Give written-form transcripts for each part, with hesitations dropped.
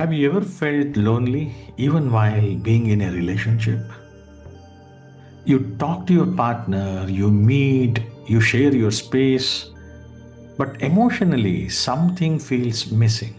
Have you ever felt lonely even while being in a relationship? You talk to your partner, you meet, you share your space, but emotionally something feels missing.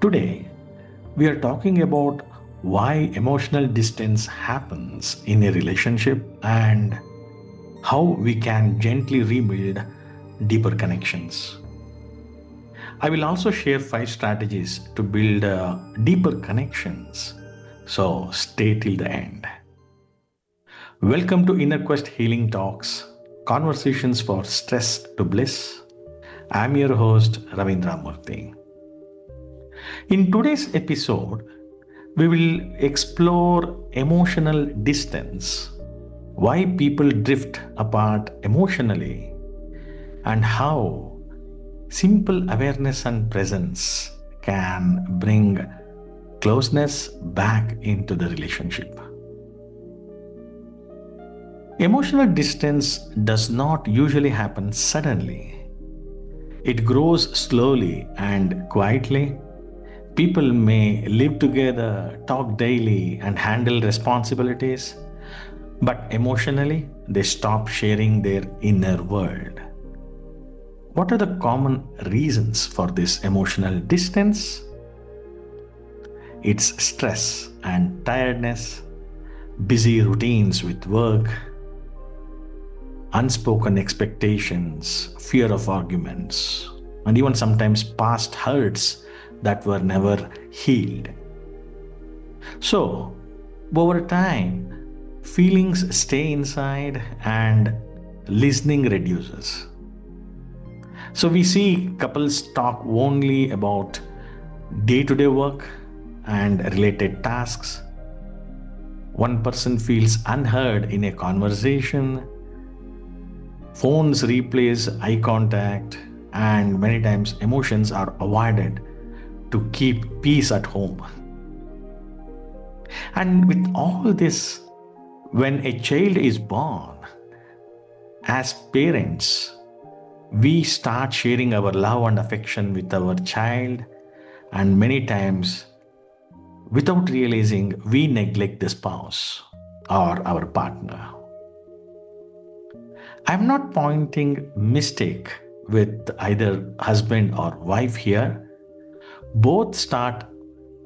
Today, we are talking about why emotional distance happens in a relationship and how we can gently rebuild deeper connections. I will also share 5 strategies to build deeper connections. So stay till the end. Welcome to Inner Quest Healing Talks, conversations for stress to bliss. I'm your host, Ravindra Murthy. In today's episode, we will explore emotional distance, why people drift apart emotionally, and how simple awareness and presence can bring closeness back into the relationship. Emotional distance does not usually happen suddenly. It grows slowly and quietly. People may live together, talk daily, and handle responsibilities, but emotionally, they stop sharing their inner world. What are the common reasons for this emotional distance? It's stress and tiredness, busy routines with work, unspoken expectations, fear of arguments, and even sometimes past hurts that were never healed. So, over time, feelings stay inside and listening reduces. So, we see couples talk only about day to day work and related tasks. One person feels unheard in a conversation. Phones replace eye contact, and many times emotions are avoided to keep peace at home. And with all this, when a child is born, as parents, we start sharing our love and affection with our child, and many times, without realizing, we neglect the spouse or our partner. I'm not pointing mistake with either husband or wife here. Both start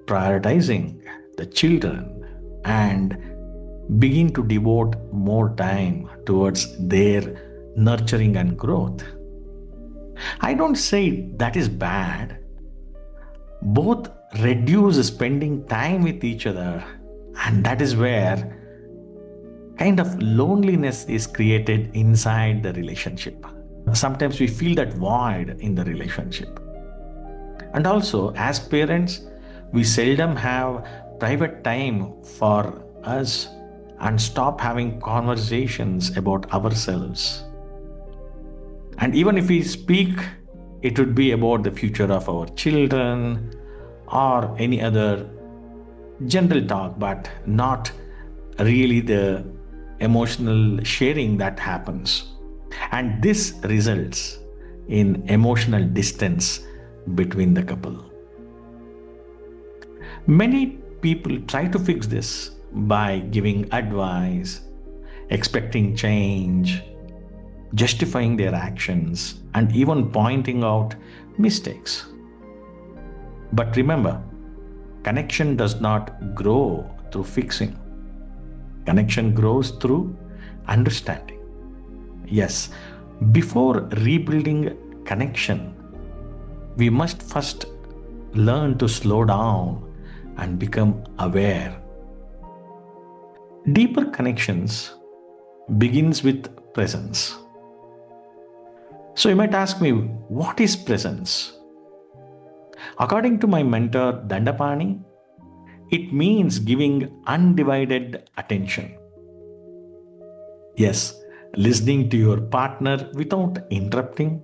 prioritizing the children and begin to devote more time towards their nurturing and growth. I don't say that is bad. Both reduce spending time with each other, and that is where kind of loneliness is created inside the relationship. Sometimes we feel that void in the relationship. And also, as parents, we seldom have private time for us and stop having conversations about ourselves. And even if we speak, it would be about the future of our children or any other general talk, but not really the emotional sharing that happens. And this results in emotional distance between the couple. Many people try to fix this by giving advice, expecting change, justifying their actions, and even pointing out mistakes. But remember, connection does not grow through fixing. Connection grows through understanding. Yes, before rebuilding connection, we must first learn to slow down and become aware. Deeper connections begins with presence. So you might ask me, what is presence? According to my mentor Dandapani, it means giving undivided attention. Yes, listening to your partner without interrupting,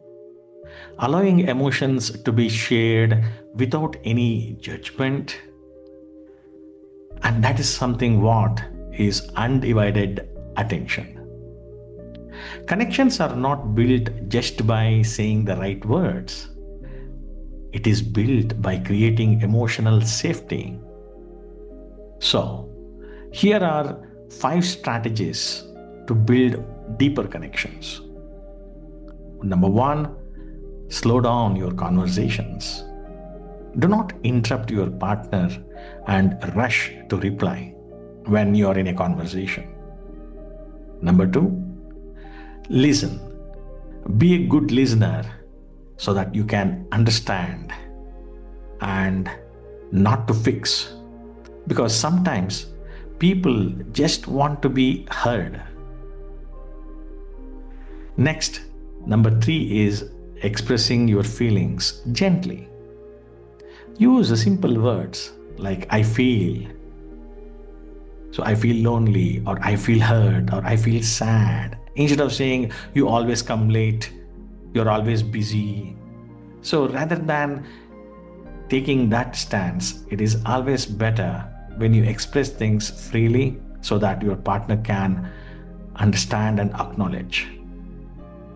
allowing emotions to be shared without any judgment. And that is something what is undivided attention. Connections are not built just by saying the right words. it is built by creating emotional safety. So, here are 5 strategies to build deeper connections. Number 1, slow down your conversations. Do not interrupt your partner and rush to reply when you are in a conversation. Number 2, listen. Be a good listener so that you can understand and not to fix. Because sometimes people just want to be heard. Next, number 3 is expressing your feelings gently. Use simple words like I feel. So I feel lonely, or I feel hurt, or I feel sad. Instead of saying you always come late, you're always busy. So rather than taking that stance, it is always better when you express things freely so that your partner can understand and acknowledge.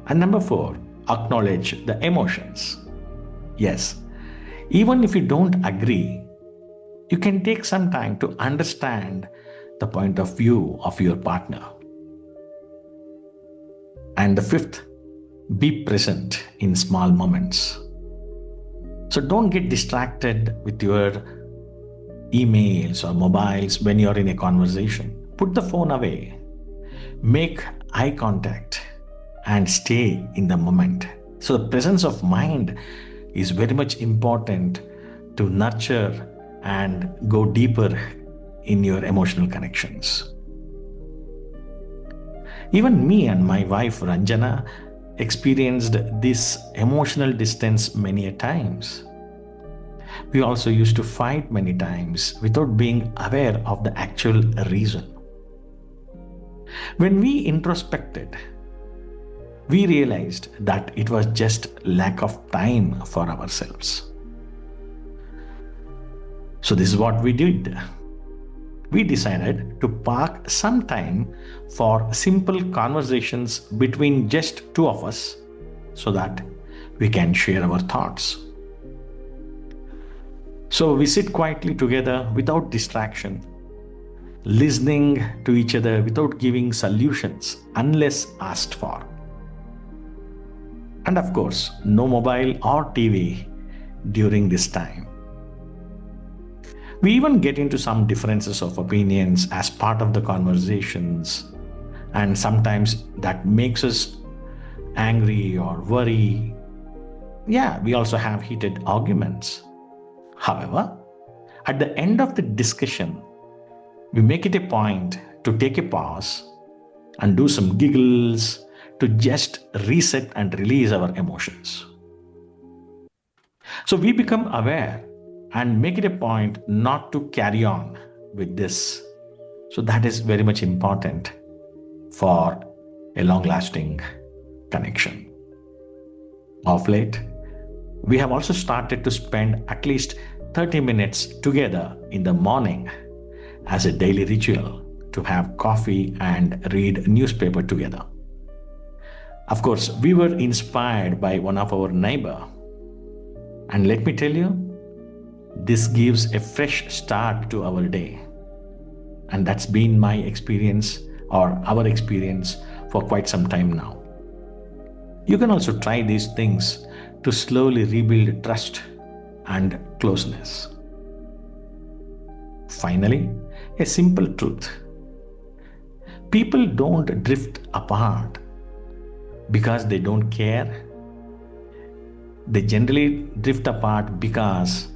And number 4, acknowledge the emotions. Yes, even if you don't agree, you can take some time to understand the point of view of your partner. And the 5th, be present in small moments. So don't get distracted with your emails or mobiles when you're in a conversation. Put the phone away. Make eye contact and stay in the moment. So the presence of mind is very much important to nurture and go deeper in your emotional connections. Even me and my wife Ranjana experienced this emotional distance many a times. We also used to fight many times without being aware of the actual reason. When we introspected, we realized that it was just lack of time for ourselves. So this is what we did. We decided to park some time for simple conversations between just 2 of us so that we can share our thoughts. So we sit quietly together without distraction, listening to each other without giving solutions unless asked for. And of course, no mobile or TV during this time. We even get into some differences of opinions as part of the conversations, and sometimes that makes us angry or worry. Yeah, we also have heated arguments. However, at the end of the discussion, we make it a point to take a pause and do some giggles to just reset and release our emotions. So we become aware and make it a point not to carry on with this. So that is very much important for a long-lasting connection. Of late, we have also started to spend at least 30 minutes together in the morning as a daily ritual to have coffee and read newspaper together. Of course, we were inspired by one of our neighbor. And let me tell you, this gives a fresh start to our day. And that's been my experience or our experience for quite some time now. You can also try these things to slowly rebuild trust and closeness. Finally, a simple truth. People don't drift apart because they don't care. They generally drift apart because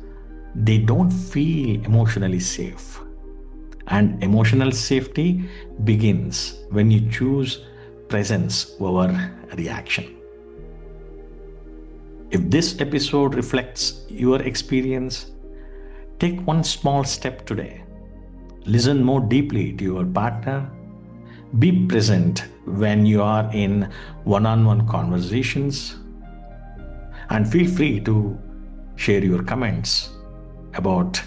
they don't feel emotionally safe. And emotional safety begins when you choose presence over reaction. If this episode reflects your experience, take one small step today. Listen more deeply to your partner. Be present when you are in one-on-one conversations. And feel free to share your comments about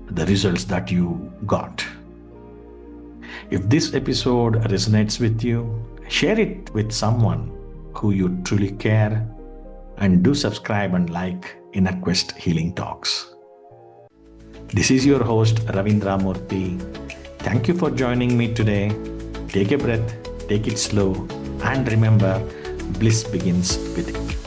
the results that you got. If this episode resonates with you, share it with someone who you truly care. and do subscribe and like Inner Quest Healing Talks. This is your host Ravindra Murthy. Thank you for joining me today. Take a breath, take it slow, and remember, bliss begins with you.